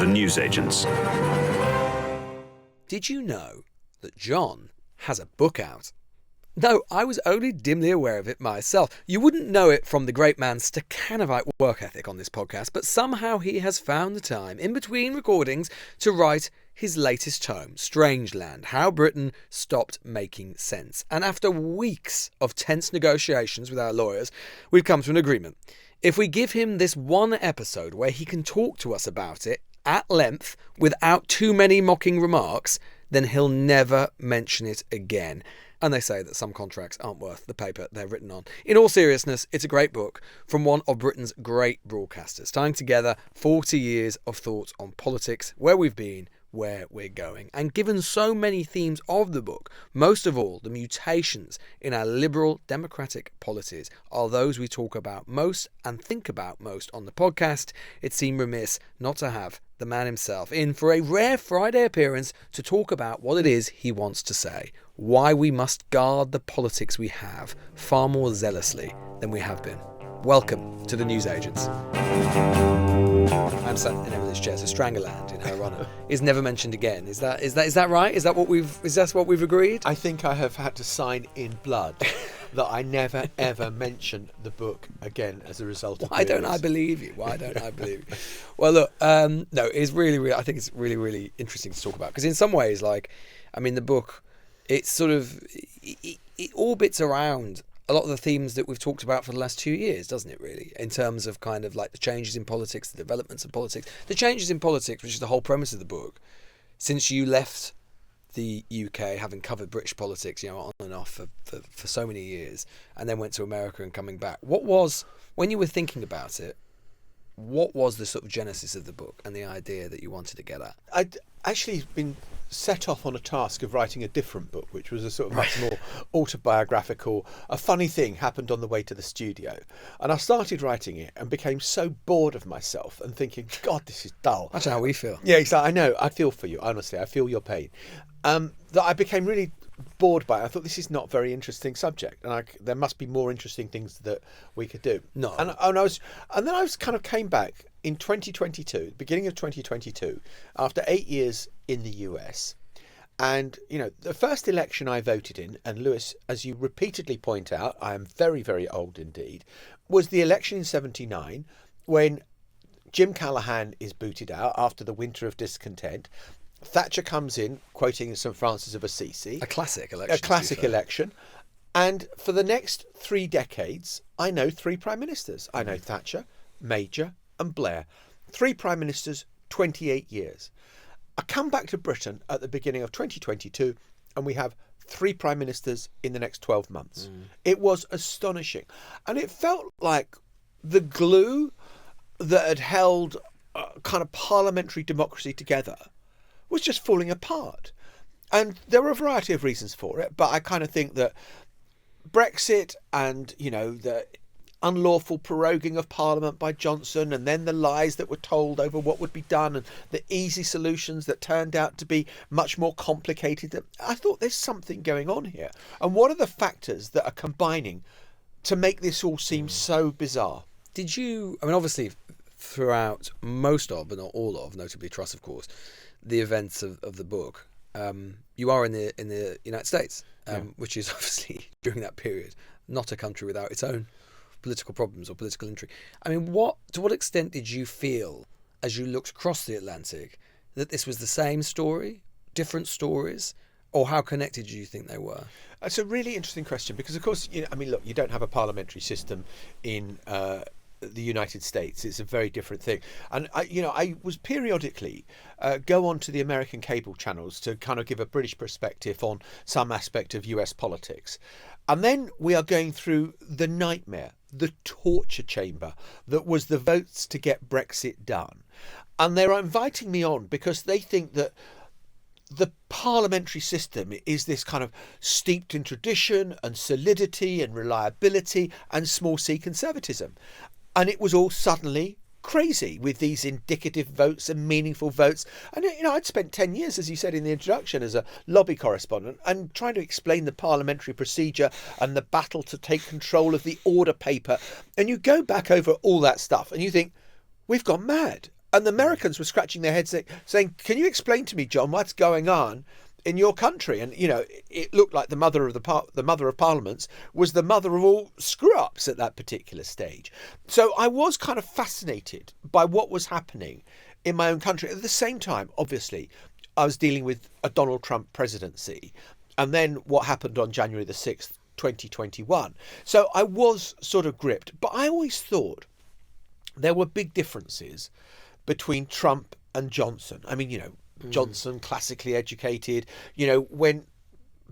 the newsagents. Did you know that Jon has a book out? No, I was only dimly aware of it myself. You wouldn't know it from the great man's Stakhanovite work ethic on this podcast, but somehow he has found the time, in between recordings, to write his latest tome, Strangeland, How Britain Stopped Making Sense. And after weeks of tense negotiations with our lawyers, we've come to an agreement. If we give him this one episode where he can talk to us about it at length without too many mocking remarks, then he'll never mention it again. And they say that some contracts aren't worth the paper they're written on. In all seriousness, it's a great book from one of Britain's great broadcasters, tying together 40 years of thought on politics, where we've been, where we're going. And given so many themes of the book, most of all, the mutations in our liberal democratic polities are those we talk about most and think about most on the podcast, it seemed remiss not to have the man himself in for a rare Friday appearance to talk about what it is he wants to say, why we must guard the politics we have far more zealously than we have been. Welcome to the Newsagents. I'm sat in Emily's chair, so Strangeland in her honour is never mentioned again. Is that right? Is that what we've agreed? I think I have had to sign in blood that I never ever mention the book again as a result of Why don't I believe you? Well, look, no, it's really, I think it's really, really interesting to talk about, because in some ways, the book, it's sort of, it orbits around a lot of the themes that we've talked about for the last 2 years, doesn't it, really? In terms of kind of like the changes in politics, the developments of politics. The changes in politics, which is the whole premise of the book, since you left the UK, having covered British politics, on and off for so many years, and then went to America and coming back. When you were thinking about it, what was the sort of genesis of the book and the idea that you wanted to get at? I'd actually been set off on a task of writing a different book, which was a sort of much more autobiographical. A funny thing happened on the way to the studio, and I started writing it and became so bored of myself and thinking, God, this is dull. That's how we feel. Yeah, exactly. I know. I feel for you, honestly. I feel your pain. That I became really bored by it. I thought, this is not a very interesting subject, and there must be more interesting things that we could do. No. And then I was kind of came back in 2022, beginning of 2022, after 8 years in the US. And, the first election I voted in, and Lewis, as you repeatedly point out, I am very, very old indeed, was the election in 79, when Jim Callaghan is booted out after the winter of discontent. Thatcher comes in, quoting St Francis of Assisi. A classic election. A classic election. And for the next 3 decades, I know 3 prime ministers. I know Thatcher, Major and Blair. 3 prime ministers, 28 years. I come back to Britain at the beginning of 2022, and we have 3 prime ministers in the next 12 months. It was astonishing. And it felt like the glue that had held kind of parliamentary democracy together was just falling apart. And there were a variety of reasons for it, but I kind of think that Brexit and, the unlawful proroguing of Parliament by Johnson, and then the lies that were told over what would be done, and the easy solutions that turned out to be much more complicated. I thought there's something going on here. And what are the factors that are combining to make this all seem so bizarre? Did you, obviously, throughout most of, but not all of, notably Truss, of course, the events of the book, you are in the United States, which is obviously, during that period, not a country without its own political problems or political intrigue. To what extent did you feel, as you looked across the Atlantic, that this was the same story, different stories, or how connected do you think they were? It's a really interesting question, because, of course, look, you don't have a parliamentary system in the United States. It's a very different thing. And I was periodically go on to the American cable channels to kind of give a British perspective on some aspect of US politics. And then we are going through the nightmare, the torture chamber that was the votes to get Brexit done. And they're inviting me on because they think that the parliamentary system is this kind of steeped in tradition and solidity and reliability and small c conservatism. And it was all suddenly crazy with these indicative votes and meaningful votes. And, I'd spent 10 years, as you said in the introduction, as a lobby correspondent and trying to explain the parliamentary procedure and the battle to take control of the order paper. And you go back over all that stuff and you think, we've gone mad. And the Americans were scratching their heads saying, can you explain to me, John, what's going on in your country? And, you know, it looked like the mother of parliaments was the mother of all screw-ups at that particular stage. So I was kind of fascinated by what was happening in my own country. At the same time, obviously, I was dealing with a Donald Trump presidency, and then what happened on January the 6th, 2021. So I was sort of gripped. But I always thought there were big differences between Trump and Johnson. I mean, you know, Johnson, classically educated, you know, when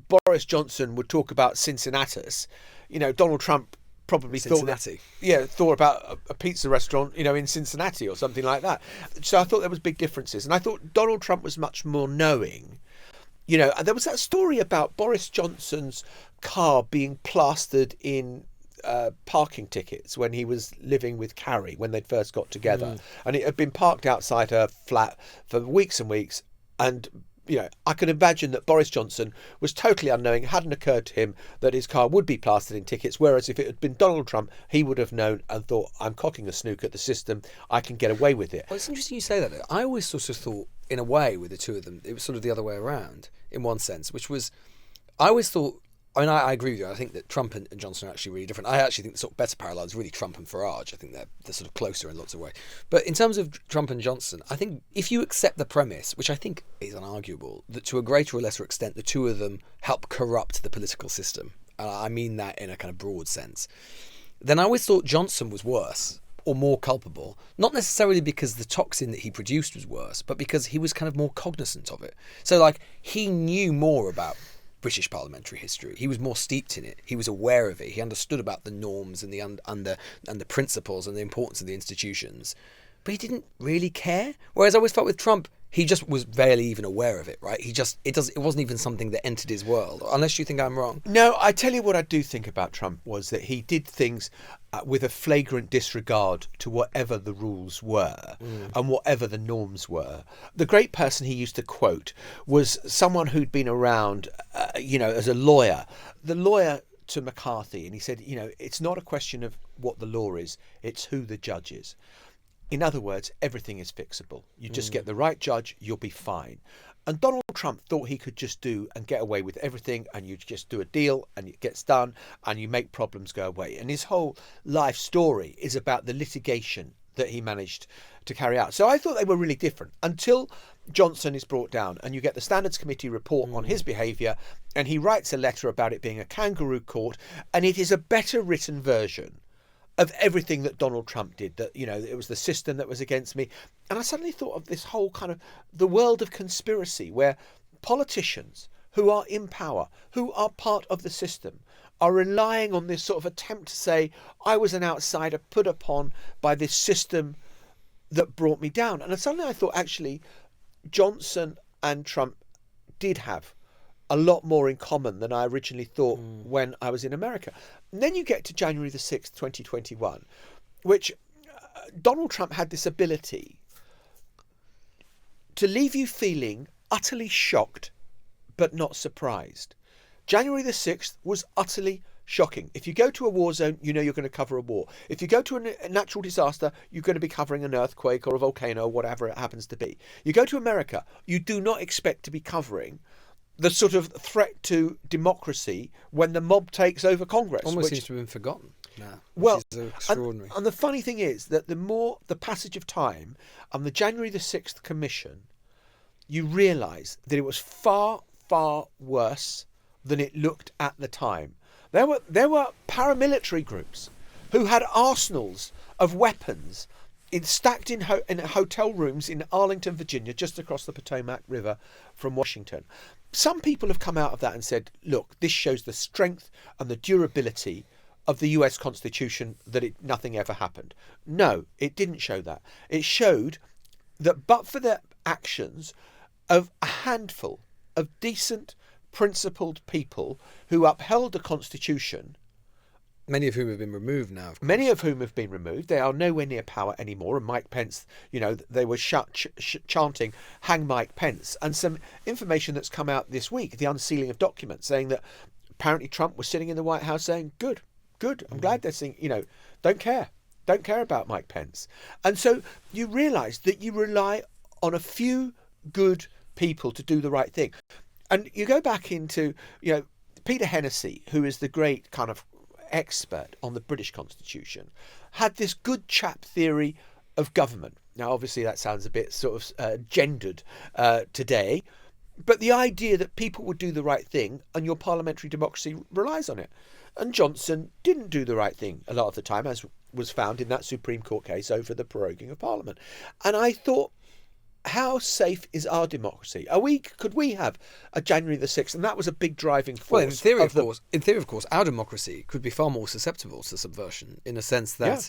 Boris Johnson would talk about Cincinnatus, you know, Donald Trump probably thought about a pizza restaurant, you know, in Cincinnati or something like that. So I thought there was big differences. And I thought Donald Trump was much more knowing. You know, and there was that story about Boris Johnson's car being plastered in parking tickets when he was living with Carrie, when they'd first got together. And it had been parked outside her flat for weeks and weeks. And, you know, I can imagine that Boris Johnson was totally unknowing. It hadn't occurred to him that his car would be plastered in tickets, whereas if it had been Donald Trump, he would have known and thought, I'm cocking a snook at the system, I can get away with it. Well, it's interesting you say that. I always sort of thought, in a way, with the two of them, it was sort of the other way around, in one sense, which was, I always thought, I mean, I agree with you. I think that Trump and Johnson are actually really different. I actually think the sort of better parallel is really Trump and Farage. I think they're sort of closer in lots of ways. But in terms of Trump and Johnson, I think if you accept the premise, which I think is unarguable, that to a greater or lesser extent, the two of them help corrupt the political system, and I mean that in a kind of broad sense, then I always thought Johnson was worse or more culpable, not necessarily because the toxin that he produced was worse, but because he was kind of more cognizant of it. So, like, he knew more about British parliamentary history. He was more steeped in it. He was aware of it. He understood about the norms and the principles and the importance of the institutions. But he didn't really care. Whereas I always felt with Trump, he just was barely even aware of it, right? It wasn't even something that entered his world, unless you think I'm wrong. No, I tell you what I do think about Trump was that he did things with a flagrant disregard to whatever the rules were and whatever the norms were. The great person he used to quote was someone who'd been around, you know, as a lawyer. The lawyer to McCarthy, and he said, you know, it's not a question of what the law is, it's who the judge is. In other words, everything is fixable. You just get the right judge, you'll be fine. And Donald Trump thought he could just do and get away with everything, and you just do a deal and it gets done and you make problems go away. And his whole life story is about the litigation that he managed to carry out. So I thought they were really different until Johnson is brought down and you get the Standards Committee report on his behaviour, and he writes a letter about it being a kangaroo court, and it is a better written version of everything that Donald Trump did, that, you know, it was the system that was against me. And I suddenly thought of this whole kind of the world of conspiracy, where politicians who are in power, who are part of the system, are relying on this sort of attempt to say, I was an outsider put upon by this system that brought me down. And suddenly I thought, actually, Johnson and Trump did have a lot more in common than I originally thought when I was in America. And then you get to January the 6th, 2021, which Donald Trump had this ability to leave you feeling utterly shocked but not surprised. January the 6th was utterly shocking. If you go to a war zone, you know you're going to cover a war. If you go to a natural disaster, you're going to be covering an earthquake or a volcano or whatever it happens to be. You go to America, you do not expect to be covering the sort of threat to democracy when the mob takes over Congress. Almost seems to have been forgotten now. Well, extraordinary. And the funny thing is that the more the passage of time and the January the 6th Commission, you realise that it was far, far worse than it looked at the time. There were paramilitary groups who had arsenals of weapons stacked in hotel rooms in Arlington, Virginia, just across the Potomac River from Washington. Some people have come out of that and said, look, this shows the strength and the durability of the US Constitution, that nothing ever happened. No, it didn't show that. It showed that but for the actions of a handful of decent, principled people who upheld the Constitution, many of whom have been removed now. Many of whom have been removed. They are nowhere near power anymore. And Mike Pence, you know, they were chanting, hang Mike Pence. And some information that's come out this week, the unsealing of documents, saying that apparently Trump was sitting in the White House saying, good, I'm glad they're saying, you know, don't care. don't care about Mike Pence. And so you realise that you rely on a few good people to do the right thing. And you go back into, Peter Hennessy, who is the great kind of expert on the British Constitution, had this good chap theory of government. Now, obviously, that sounds a bit sort of gendered today, but the idea that people would do the right thing and your parliamentary democracy relies on it. And Johnson didn't do the right thing a lot of the time, as was found in that Supreme Court case over the proroguing of Parliament. And I thought, how safe is our democracy? Could we have a January the 6th? And that was a big driving force. Well, in theory, of course, our democracy could be far more susceptible to subversion in a sense that... Yeah.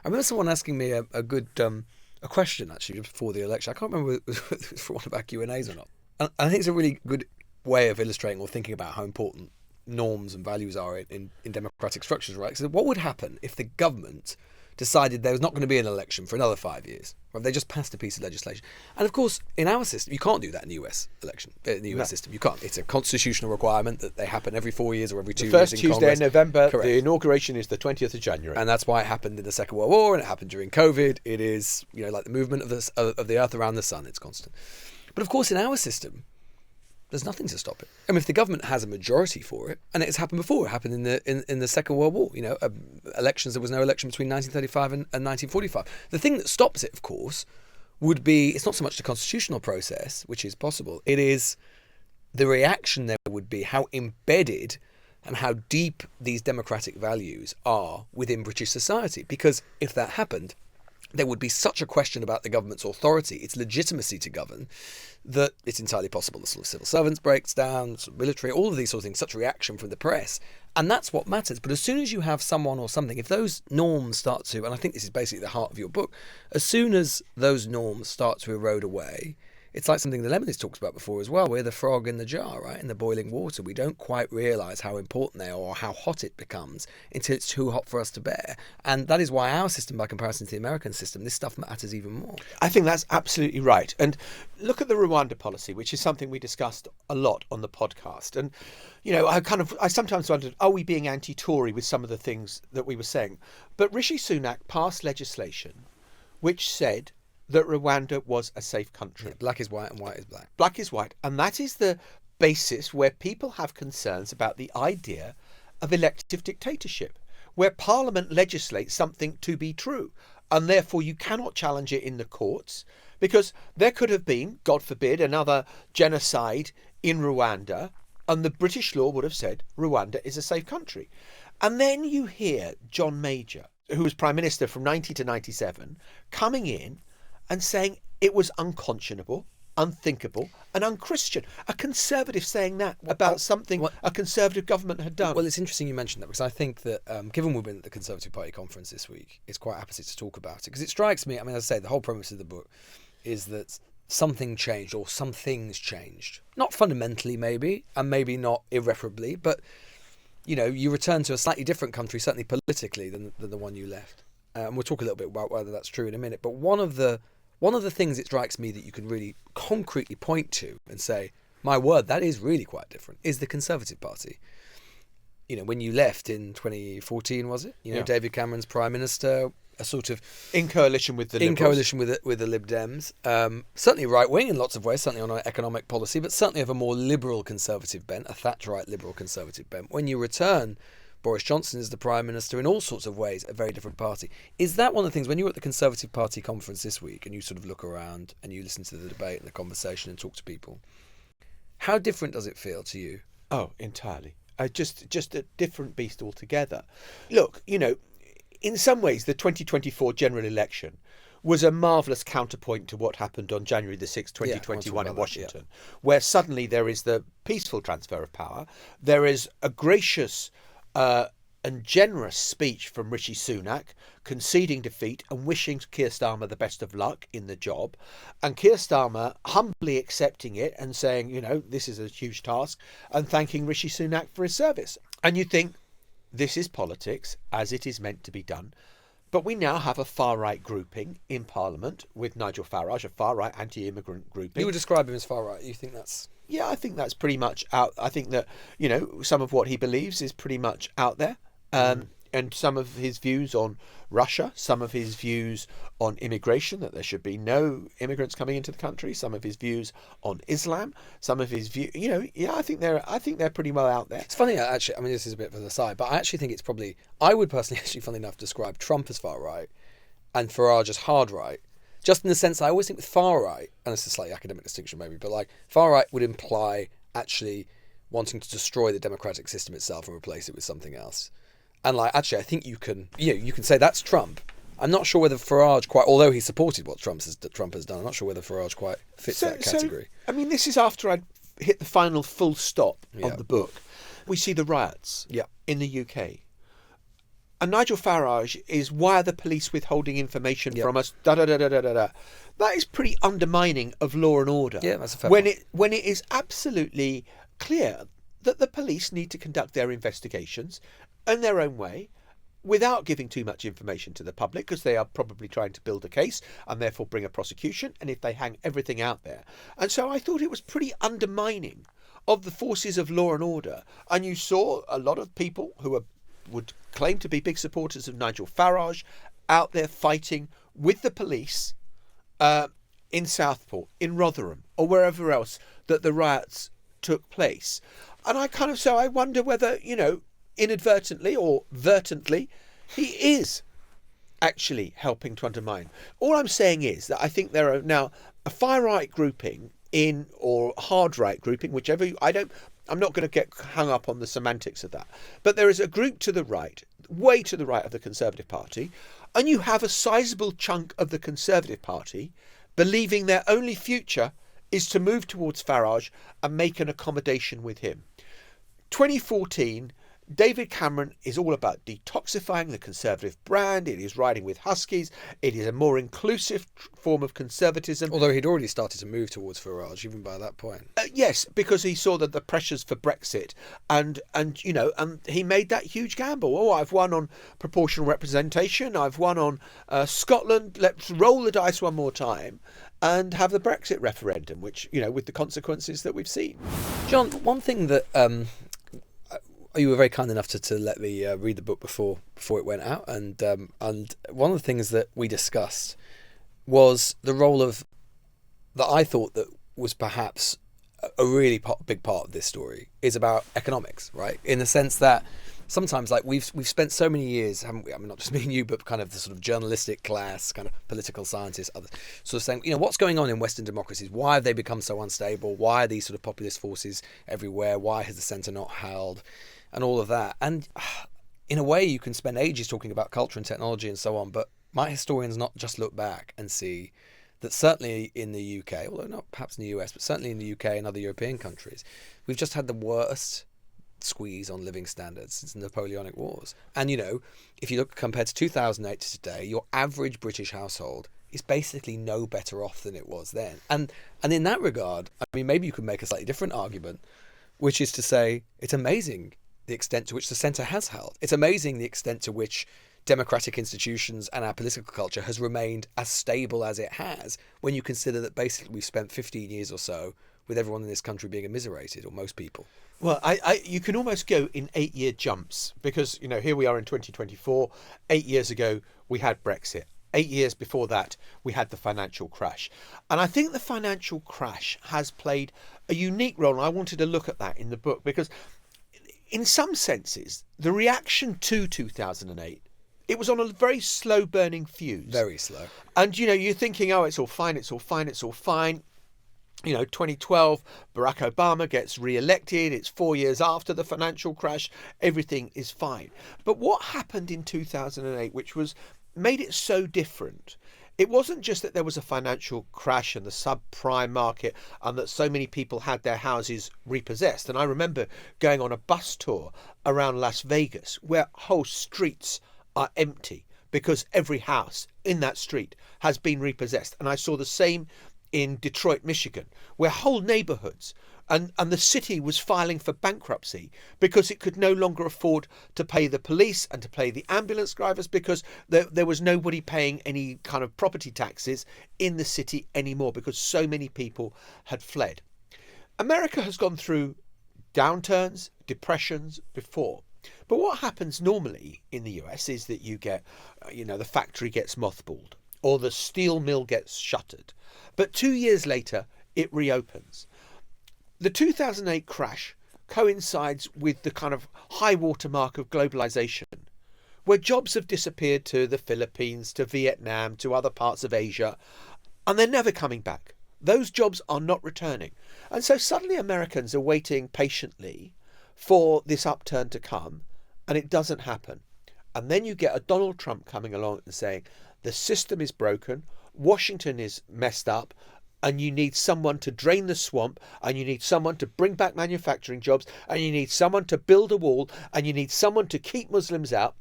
I remember someone asking me a good a question, actually, just before the election. I can't remember if it was for one of our Q&As or not. And I think it's a really good way of illustrating or thinking about how important norms and values are in democratic structures, right? So what would happen if the government decided there was not going to be an election for another 5 years? Right? They just passed a piece of legislation. And of course, in our system, you can't do that in the US election. In the US system, you can't. It's a constitutional requirement that they happen every 4 years or every 2 years in Congress. The first Tuesday in November, Correct. The inauguration is the 20th of January. And that's why it happened in the Second World War and it happened during COVID. It is, like the movement of the Earth around the sun. It's constant. But of course, in our system, there's nothing to stop it. I mean, if the government has a majority for it, and it's happened before, it happened in the Second World War. Elections. There was no election between 1935 and 1945. The thing that stops it, of course, would be it's not so much the constitutional process, which is possible. It is the reaction there would be, how embedded and how deep these democratic values are within British society. Because if that happened, there would be such a question about the government's authority, its legitimacy to govern, that it's entirely possible the sort of civil servants breaks down, sort of military, all of these sort of things, such a reaction from the press. And that's what matters. But as soon as you have someone or something, if those norms start to, and I think this is basically the heart of your book, as soon as those norms start to erode away, it's like something that Maitlis talks about before as well. We're the frog in the jar, right? In the boiling water. We don't quite realise how important they are or how hot it becomes until it's too hot for us to bear. And that is why our system, by comparison to the American system, this stuff matters even more. I think that's absolutely right. And look at the Rwanda policy, which is something we discussed a lot on the podcast. And, I sometimes wondered, are we being anti-Tory with some of the things that we were saying? But Rishi Sunak passed legislation which said that Rwanda was a safe country. Yeah, black is white and white is black. Black is white. And that is the basis where people have concerns about the idea of elective dictatorship, where Parliament legislates something to be true. And therefore you cannot challenge it in the courts, because there could have been, God forbid, another genocide in Rwanda, and the British law would have said Rwanda is a safe country. And then you hear John Major, who was Prime Minister from 90 to 97, coming in and saying it was unconscionable, unthinkable and unchristian. A Conservative saying that about something a Conservative government had done. Well, it's interesting you mentioned that, because I think that given we've been at the Conservative Party conference this week, it's quite apposite to talk about it. Because it strikes me, as I say, the whole premise of the book is that something changed, or some things changed. Not fundamentally, maybe, and maybe not irreparably, but, you return to a slightly different country, certainly politically, than the one you left. And we'll talk a little bit about whether that's true in a minute. But one of the things it strikes me that you can really concretely point to and say, my word, that is really quite different, is the Conservative Party. When you left in 2014, was it? Yeah. David Cameron's Prime Minister, a sort of... In coalition with the Liberals. In coalition with the Lib Dems. Certainly right-wing in lots of ways, certainly on economic policy, but certainly of a more liberal Conservative bent, a Thatcherite liberal Conservative bent. When you return, Boris Johnson is the Prime Minister, in all sorts of ways, a very different party. Is that one of the things, when you were at the Conservative Party conference this week and you sort of look around and you listen to the debate and the conversation and talk to people, how different does it feel to you? Oh, entirely. Just a different beast altogether. Look, in some ways, the 2024 general election was a marvellous counterpoint to what happened on January the 6th, 2021 in Washington, where suddenly there is the peaceful transfer of power. There is a gracious and generous speech from Rishi Sunak, conceding defeat and wishing Keir Starmer the best of luck in the job. And Keir Starmer humbly accepting it and saying, this is a huge task, and thanking Rishi Sunak for his service. And you think, this is politics as it is meant to be done. But we now have a far-right grouping in Parliament with Nigel Farage, a far-right anti-immigrant grouping. You would describe him as far-right. You think that's... Yeah, I think that's pretty much out. I think that, some of what he believes is pretty much out there. and some of his views on Russia, some of his views on immigration, that there should be no immigrants coming into the country, some of his views on Islam, some of his views, I think they're pretty well out there. It's funny, actually. I mean, this is a bit of an aside, but I actually think it's probably, I would personally actually, funnily enough, describe Trump as far right and Farage as hard right. Just in the sense that I always think with far right, and it's a slightly academic distinction maybe, but like far right would imply actually wanting to destroy the democratic system itself and replace it with something else. And like, actually, I think you can say that's Trump. I'm not sure whether Farage quite, although he supported what Trump has done, I'm not sure whether Farage quite fits that category. So, I mean, this is after I'd hit the final full stop of the book. We see the riots in the UK. And Nigel Farage is, why are the police withholding information from us? That is pretty undermining of law and order. Yeah, that's a fair point. When it is absolutely clear that the police need to conduct their investigations in their own way without giving too much information to the public, because they are probably trying to build a case and therefore bring a prosecution, and if they hang everything out there. And so I thought it was pretty undermining of the forces of law and order. And you saw a lot of people who would claim to be big supporters of Nigel Farage out there fighting with the police in Southport, in Rotherham, or wherever else that the riots took place. And I wonder whether, inadvertently or vertently, he is actually helping to undermine. All I'm saying is that I think there are now a far right grouping or hard right grouping, whichever. I'm not going to get hung up on the semantics of that. But there is a group to the right, way to the right of the Conservative Party, and you have a sizable chunk of the Conservative Party believing their only future is to move towards Farage and make an accommodation with him. 2014, David Cameron is all about detoxifying the Conservative brand. It is riding with Huskies. It is a more inclusive form of conservatism. Although he'd already started to move towards Farage even by that point. Yes, because he saw that the pressures for Brexit, and he made that huge gamble. Oh, I've won on proportional representation. I've won on Scotland. Let's roll the dice one more time and have the Brexit referendum, which, with the consequences that we've seen. Jon, one thing that you were very kind enough to let me read the book before it went out, and one of the things that we discussed was the role that I thought that was perhaps a really big part of this story is about economics, right? In the sense that sometimes, like, we've spent so many years, haven't we? I mean, not just me and you, but kind of the sort of journalistic class, kind of political scientists, others, sort of saying, what's going on in Western democracies? Why have they become so unstable? Why are these sort of populist forces everywhere? Why has the centre not held? And all of that. And in a way, you can spend ages talking about culture and technology and so on, but might historians not just look back and see that certainly in the UK, although not perhaps in the US, but certainly in the UK and other European countries, we've just had the worst squeeze on living standards since the Napoleonic Wars. And, if you look compared to 2008 to today, your average British household is basically no better off than it was then. And in that regard, I mean, maybe you could make a slightly different argument, which is to say it's amazing the extent to which the centre has held. It's amazing the extent to which democratic institutions and our political culture has remained as stable as it has, when you consider that basically we've spent 15 years or so with everyone in this country being immiserated, or most people. Well, you can almost go in 8-year jumps, because, here we are in 2024. 8 years ago, we had Brexit. 8 years before that, we had the financial crash. And I think the financial crash has played a unique role. And I wanted to look at that in the book, because in some senses, the reaction to 2008, it was on a very slow burning fuse. Very slow. And, you're thinking, oh, it's all fine, it's all fine, it's all fine. 2012, Barack Obama gets re-elected. It's 4 years after the financial crash. Everything is fine. But what happened in 2008, which made it so different, it wasn't just that there was a financial crash in the subprime market and that so many people had their houses repossessed. And I remember going on a bus tour around Las Vegas where whole streets are empty because every house in that street has been repossessed. And I saw the same in Detroit, Michigan, where whole neighborhoods and the city was filing for bankruptcy because it could no longer afford to pay the police and to pay the ambulance drivers, because there was nobody paying any kind of property taxes in the city anymore because so many people had fled. America has gone through downturns, depressions before. But what happens normally in the US is that you get, the factory gets mothballed or the steel mill gets shuttered. But 2 years later, it reopens. The 2008 crash coincides with the kind of high watermark of globalization, where jobs have disappeared to the Philippines, to Vietnam, to other parts of Asia, and they're never coming back. Those jobs are not returning. And so suddenly Americans are waiting patiently for this upturn to come, and it doesn't happen. And then you get a Donald Trump coming along and saying, the system is broken, Washington is messed up, and you need someone to drain the swamp, and you need someone to bring back manufacturing jobs, and you need someone to build a wall, and you need someone to keep Muslims out.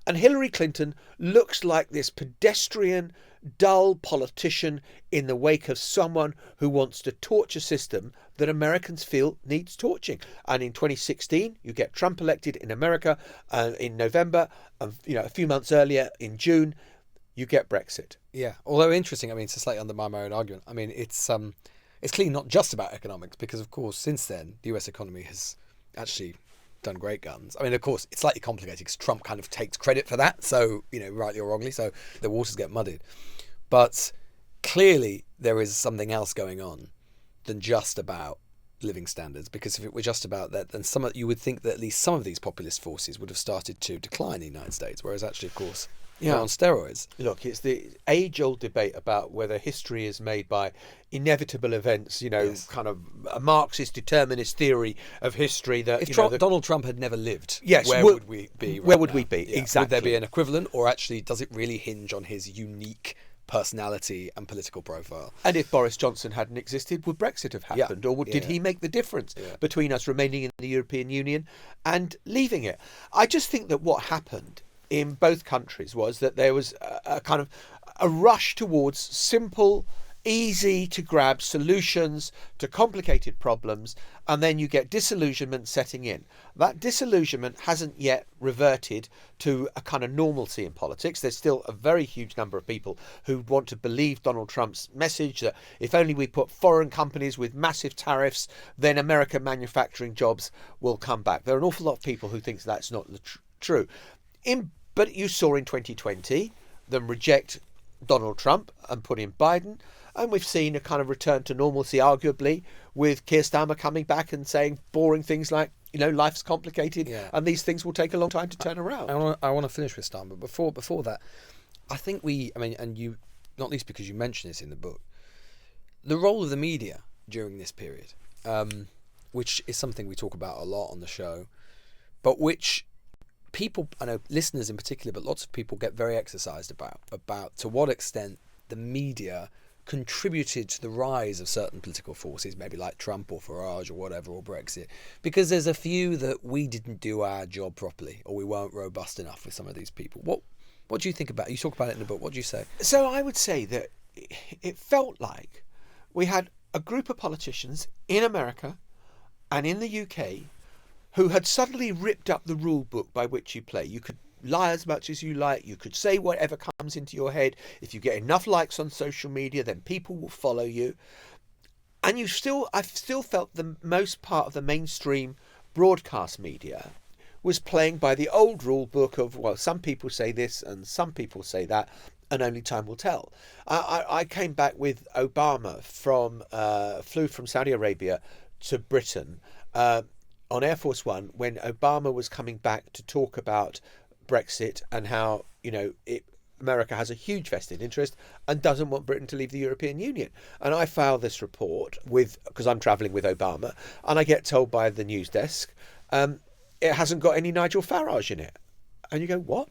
And Hillary Clinton looks like this pedestrian, dull politician in the wake of someone who wants to torch a system that Americans feel needs torching. And in 2016, you get Trump elected in America in November, a few months earlier in June, you get Brexit. Yeah, although interesting, to slightly undermine my own argument, it's clearly not just about economics, because of course since then the US economy has actually done great guns. Of course it's slightly complicated because Trump kind of takes credit for that, so rightly or wrongly, so the waters get muddied. But clearly there is something else going on than just about living standards, because if it were just about that, then you would think that at least some of these populist forces would have started to decline in the United States, whereas actually of course they're on steroids. Look, it's the age-old debate about whether history is made by inevitable events, Yes. kind of a Marxist determinist theory of history that... If Donald Trump had never lived, yes, where would we be right Where would now? we be? Yeah. Exactly. Would there be an equivalent, or actually does it really hinge on his unique personality and political profile? And if Boris Johnson hadn't existed, would Brexit have happened? Or did he make the difference between us remaining in the European Union and leaving it? I just think that what happened in both countries was that there was a kind of a rush towards simple, easy to grab solutions to complicated problems, and then you get disillusionment setting in. That disillusionment hasn't yet reverted to a kind of normalcy in politics. There's still a very huge number of people who want to believe Donald Trump's message that if only we put foreign companies with massive tariffs, then American manufacturing jobs will come back. There are an awful lot of people who think that's not true. But you saw in 2020 them reject Donald Trump and put in Biden. And we've seen a kind of return to normalcy, arguably, with Keir Starmer coming back and saying boring things like, life's complicated and these things will take a long time to turn around. I want to finish with Starmer. Before that, I think and you, not least because you mention this in the book, the role of the media during this period, which is something we talk about a lot on the show, but which people, I know listeners in particular, but lots of people get very exercised about to what extent the media contributed to the rise of certain political forces, maybe like Trump or Farage or whatever, or Brexit, because there's a few that we didn't do our job properly, or we weren't robust enough with some of these people. What do you think about it? You talk about it in the book. What do you say? So I would say that it felt like we had a group of politicians in America and in the UK who had suddenly ripped up the rule book by which you play. You could lie as much as you like. You could say whatever comes into your head. If you get enough likes on social media, then people will follow you. And I've still felt the most part of the mainstream broadcast media was playing by the old rule book of, well, some people say this and some people say that, and only time will tell. I came back with Obama flew from Saudi Arabia to Britain on Air Force One when Obama was coming back to talk about Brexit and how, America has a huge vested interest and doesn't want Britain to leave the European Union. And I filed this report because I'm travelling with Obama, and I get told by the news desk, it hasn't got any Nigel Farage in it. And you go, what?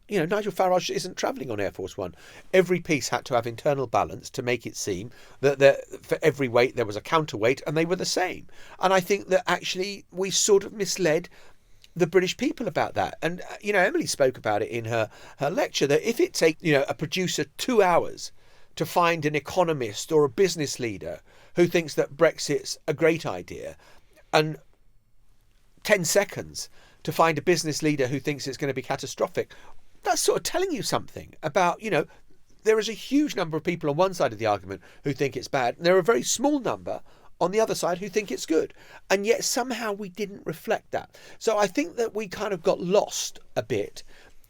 Nigel Farage isn't travelling on Air Force One. Every piece had to have internal balance to make it seem that for every weight there was a counterweight and they were the same. And I think that actually we sort of misled the British people about that. And, Emily spoke about it in her lecture, that if it takes, a producer 2 hours to find an economist or a business leader who thinks that Brexit's a great idea, and 10 seconds to find a business leader who thinks it's going to be catastrophic, that's sort of telling you something about, there is a huge number of people on one side of the argument who think it's bad, and there are a very small number on the other side who think it's good. And yet somehow we didn't reflect that. So I think that we kind of got lost a bit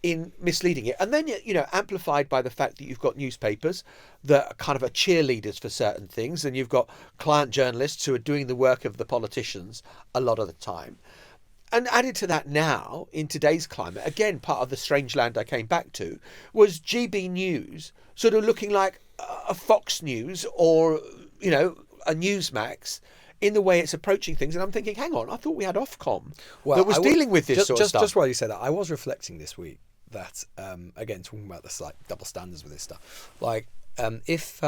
in misleading it. And then, amplified by the fact that you've got newspapers that are kind of are cheerleaders for certain things, and you've got client journalists who are doing the work of the politicians a lot of the time. And added to that now, in today's climate, again, part of the Strangeland I came back to, was GB News sort of looking like a Fox News or, a Newsmax in the way it's approaching things. And I'm thinking, hang on, I thought we had Ofcom that was dealing with this sort of stuff. Just while you say that, I was reflecting this week that, again, talking about this like double standards with this stuff, like if...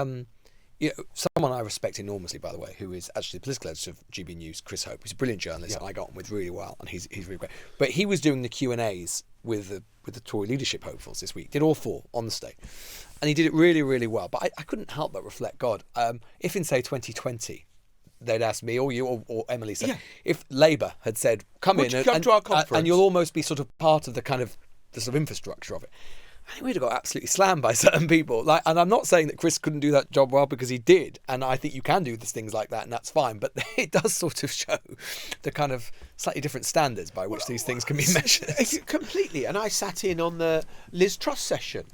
someone I respect enormously, by the way, who is actually the political editor of GB News, Chris Hope, who's a brilliant journalist, and I got on with really well, and he's really great. But he was doing the Q&As with the Tory leadership hopefuls this week, did all four on the stage, and he did it really, really well. But I couldn't help but reflect, God, if in, say, 2020, they'd asked me or you or Emily said, if Labour had said, come in to our conference? And you'll almost be sort of part of the kind of the sort of infrastructure of it. I think we'd have got absolutely slammed by certain people. And I'm not saying that Chris couldn't do that job well, because he did. And I think you can do these things like that, and that's fine. But it does sort of show the kind of slightly different standards by which these things can be measured. Completely. And I sat in on the Liz Truss session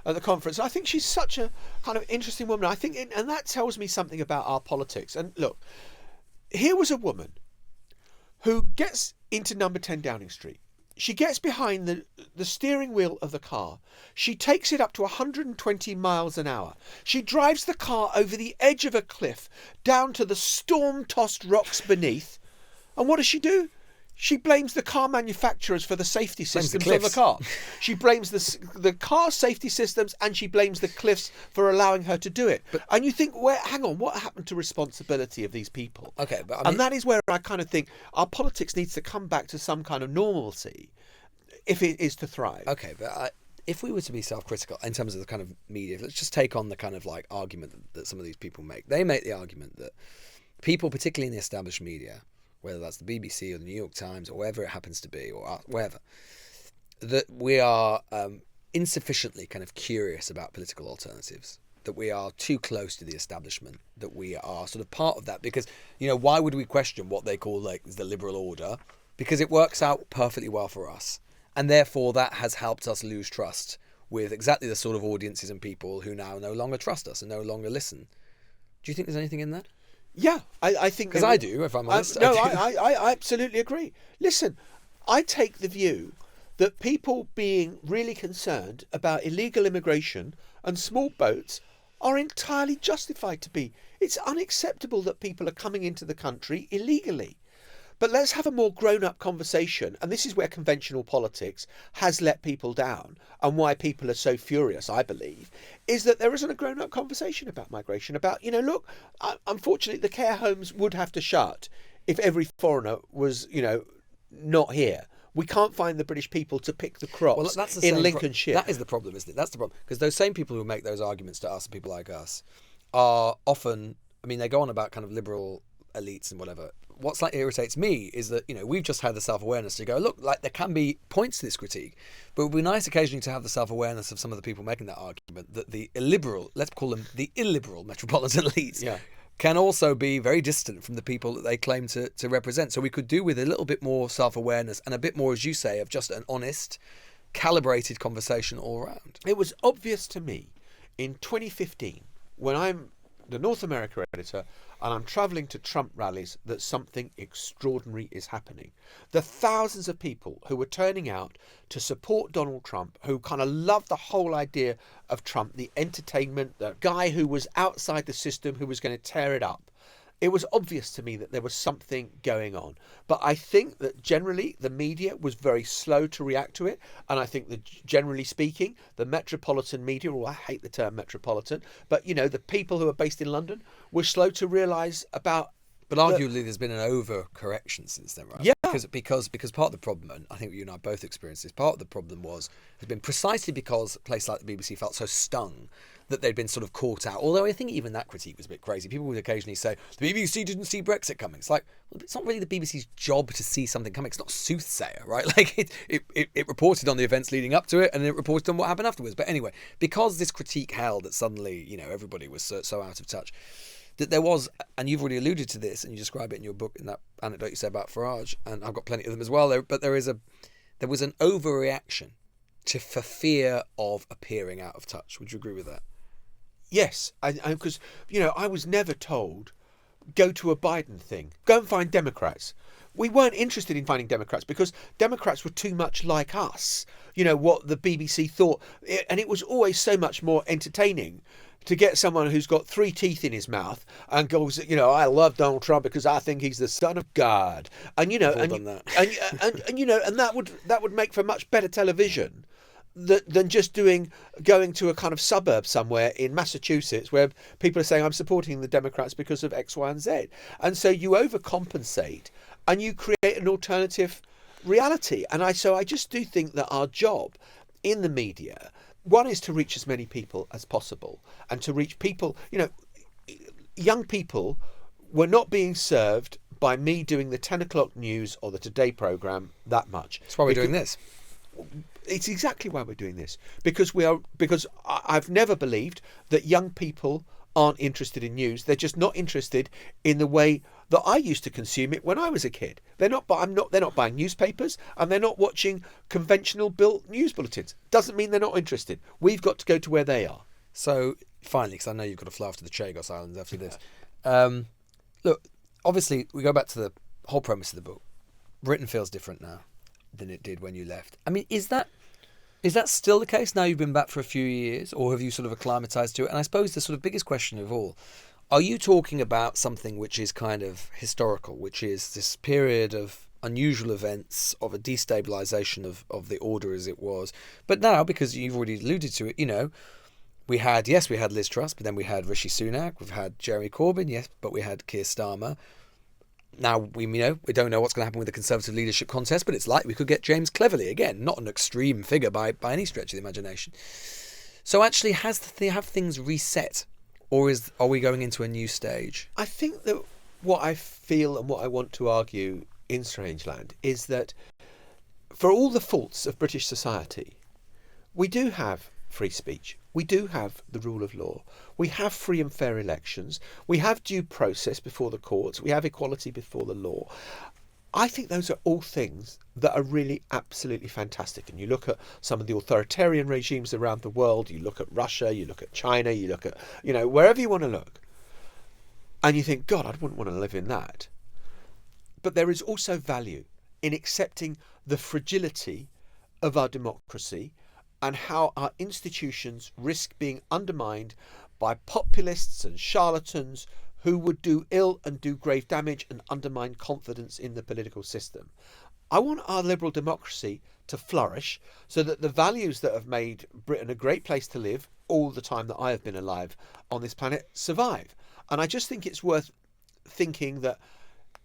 at the conference. I think she's such a kind of interesting woman. I think, and that tells me something about our politics. And look, here was a woman who gets into number 10 Downing Street. She gets behind the steering wheel of the car. She takes it up to 120 miles an hour. She drives the car over the edge of a cliff down to the storm-tossed rocks beneath. And what does she do? She blames the car manufacturers for the safety systems of the car. She blames the car safety systems, and she blames the cliffs for allowing her to do it. And you think, hang on, what happened to responsibility of these people? Okay, but and that is where I kind of think our politics needs to come back to some kind of normalcy if it is to thrive. Okay, but if we were to be self-critical in terms of the kind of media, let's just take on the kind of like argument that some of these people make. They make the argument that people, particularly in the established media, whether that's the BBC or the New York Times or wherever it happens to be, or wherever, that we are insufficiently kind of curious about political alternatives, that we are too close to the establishment, that we are sort of part of that. Because, why would we question what they call like the liberal order? Because it works out perfectly well for us. And therefore that has helped us lose trust with exactly the sort of audiences and people who now no longer trust us and no longer listen. Do you think there's anything in that? Yeah, I think... Because I do, if I'm honest. I absolutely agree. Listen, I take the view that people being really concerned about illegal immigration and small boats are entirely justified to be. It's unacceptable that people are coming into the country illegally. But let's have a more grown-up conversation, and this is where conventional politics has let people down, and why people are so furious, I believe, is that there isn't a grown-up conversation about migration, about, look, unfortunately the care homes would have to shut if every foreigner was, not here. We can't find the British people to pick the crops in Lincolnshire. That is the problem, isn't it? That's the problem. Because those same people who make those arguments to us and people like us are often, they go on about kind of liberal elites and whatever. What slightly irritates me is that, we've just had the self-awareness to go, look, like there can be points to this critique, but it would be nice occasionally to have the self-awareness of some of the people making that argument that the illiberal, let's call them the illiberal metropolitan elites, can also be very distant from the people that they claim to represent. So we could do with a little bit more self-awareness and a bit more, as you say, of just an honest, calibrated conversation all around. It was obvious to me in 2015, when I'm the North America editor and I'm travelling to Trump rallies, that something extraordinary is happening. The thousands of people who were turning out to support Donald Trump, who kind of loved the whole idea of Trump, the entertainment, the guy who was outside the system, who was going to tear it up. It was obvious to me that there was something going on. But I think that generally the media was very slow to react to it. And I think that generally speaking, the metropolitan media, or I hate the term metropolitan, but, the people who are based in London were slow to realise about... But arguably there's been an overcorrection since then, right? Yeah. Because part of the problem, and I think you and I both experienced this, part of the problem has been precisely because a place like the BBC felt so stung that they'd been sort of caught out. Although I think even that critique was a bit crazy. People would occasionally say, the BBC didn't see Brexit coming. It's like, well, it's not really the BBC's job to see something coming. It's not soothsayer, right? Like it reported on the events leading up to it, and it reported on what happened afterwards. But anyway, because this critique held that suddenly, everybody was so out of touch, that there was, and you've already alluded to this, and you describe it in your book in that anecdote you said about Farage, and I've got plenty of them as well. But there was an overreaction for fear of appearing out of touch. Would you agree with that? Yes, because I was never told, go to a Biden thing, go and find Democrats. We weren't interested in finding Democrats because Democrats were too much like us, what the BBC thought. And it was always so much more entertaining to get someone who's got 3 teeth in his mouth and goes, I love Donald Trump because I think he's the son of God. And, and that would make for much better television than just going to a kind of suburb somewhere in Massachusetts where people are saying, I'm supporting the Democrats because of X, Y, and Z. And so you overcompensate and you create an alternative reality. And I just do think that our job in the media, one is to reach as many people as possible and to reach people, young people were not being served by me doing the 10 o'clock news or the Today programme that much. That's why we're doing this. It's exactly why we're doing this, because I've never believed that young people aren't interested in news. They're just not interested in the way that I used to consume it when I was a kid. They're not buying newspapers and they're not watching conventional built news bulletins. Doesn't mean they're not interested. We've got to go to where they are. So finally, because I know you've got to fly off to the Chagos Islands after this. Look, obviously we go back to the whole premise of the book. Britain feels different now than it did when you left. I mean, is that still the case now you've been back for a few years, or have you sort of acclimatized to it? And I suppose the sort of biggest question of all, are you talking about something which is kind of historical, which is this period of unusual events, of a destabilization of the order as it was? But now, because you've already alluded to it, we had Liz Truss, but then we had Rishi Sunak, we've had Jeremy Corbyn, yes, but we had Keir Starmer. Now, we don't know what's going to happen with the Conservative leadership contest, but it's like we could get James Cleverly again, not an extreme figure by any stretch of the imagination. So actually, have things reset, or are we going into a new stage? I think that what I feel and what I want to argue in Strangeland is that for all the faults of British society, we do have free speech. We do have the rule of law. We have free and fair elections. We have due process before the courts. We have equality before the law. I think those are all things that are really absolutely fantastic. And you look at some of the authoritarian regimes around the world, you look at Russia, you look at China, you look at, wherever you want to look. And you think, God, I wouldn't want to live in that. But there is also value in accepting the fragility of our democracy and how our institutions risk being undermined by populists and charlatans who would do ill and do grave damage and undermine confidence in the political system. I want our liberal democracy to flourish so that the values that have made Britain a great place to live all the time that I have been alive on this planet survive. And I just think it's worth thinking that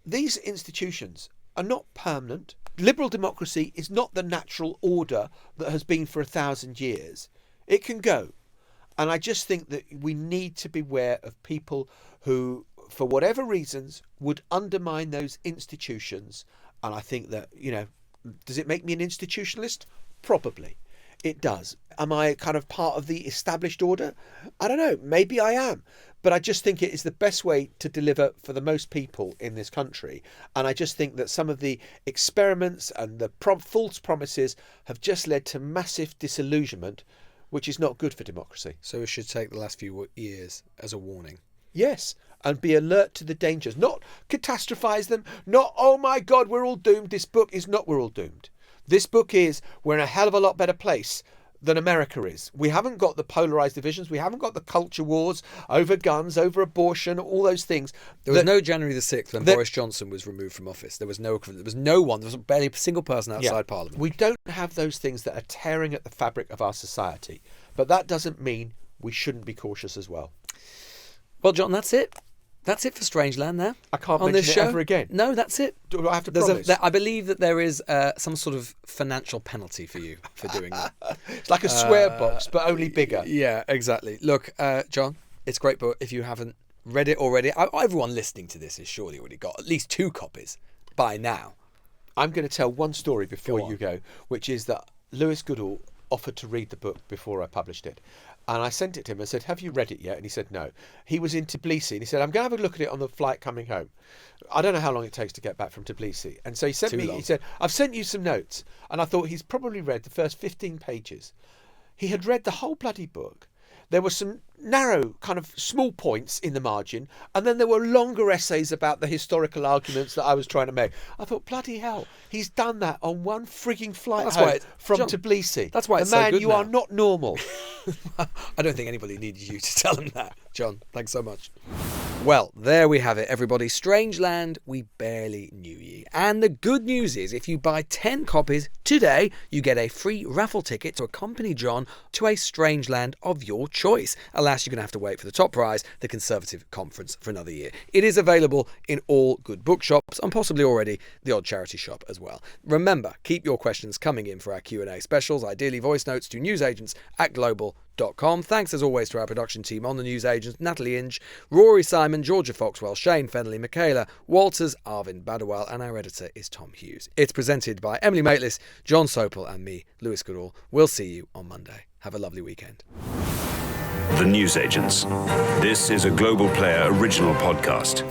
these institutions are not permanent. Liberal democracy is not the natural order that has been for 1,000 years. It can go. And I just think that we need to beware of people who, for whatever reasons, would undermine those institutions. And I think that, does it make me an institutionalist? Probably. It does. Am I kind of part of the established order? I don't know. Maybe I am. But I just think it is the best way to deliver for the most people in this country. And I just think that some of the experiments and the false promises have just led to massive disillusionment, which is not good for democracy. So we should take the last few years as a warning. Yes, and be alert to the dangers. Not catastrophize them. Not, oh my God, we're all doomed. This book is not we're all doomed. This book is we're in a hell of a lot better place than America is. We haven't got the polarised divisions. We haven't got the culture wars over guns, over abortion, all those things. There was no January the 6th when Boris Johnson was removed from office. There was no one. There was barely a single person outside Parliament. We don't have those things that are tearing at the fabric of our society. But that doesn't mean we shouldn't be cautious as well. Well, John, that's it. That's it for Strangeland now. I can't on mention this it show. ever again. No, that's it. Do I have to promise? I believe that there is some sort of financial penalty for you for doing that. It's like a swear box, but only bigger. Yeah, exactly. Look, John, it's a great book. If you haven't read it already, everyone listening to this has surely already got at least 2 copies by now. I'm going to tell one story before you go, which is that Lewis Goodall offered to read the book before I published it. And I sent it to him and said, have you read it yet? And he said, no. He was in Tbilisi and he said, I'm going to have a look at it on the flight coming home. I don't know how long it takes to get back from Tbilisi. And so he sent he said, I've sent you some notes. And I thought he's probably read the first 15 pages. He had read the whole bloody book. There were some narrow kind of small points in the margin, and then there were longer essays about the historical arguments that I was trying to make. I thought, bloody hell, he's done that on one frigging flight home from Tbilisi. That's why it's so good man, you are not normal. I don't think anybody needed you to tell him that, Jon. Thanks so much. Well, there we have it, everybody. Strangeland, we barely knew ye. And the good news is, if you buy 10 copies today, you get a free raffle ticket to accompany Jon to a Strangeland of your choice. Alas, you're going to have to wait for the top prize, the Conservative Conference, for another year. It is available in all good bookshops and possibly already the odd charity shop as well. Remember, keep your questions coming in for our Q&A specials, ideally voice notes to newsagents@global.com. Thanks as always to our production team on the Newsagents, Natalie Inge, Rory Simon, Georgia Foxwell, Shane Fennelly, Michaela Walters, Arvind Badawal, and our editor is Tom Hughes. It's presented by Emily Maitlis, Jon Sopel and me, Lewis Goodall. We'll see you on Monday. Have a lovely weekend. The Newsagents. This is a Global Player original podcast.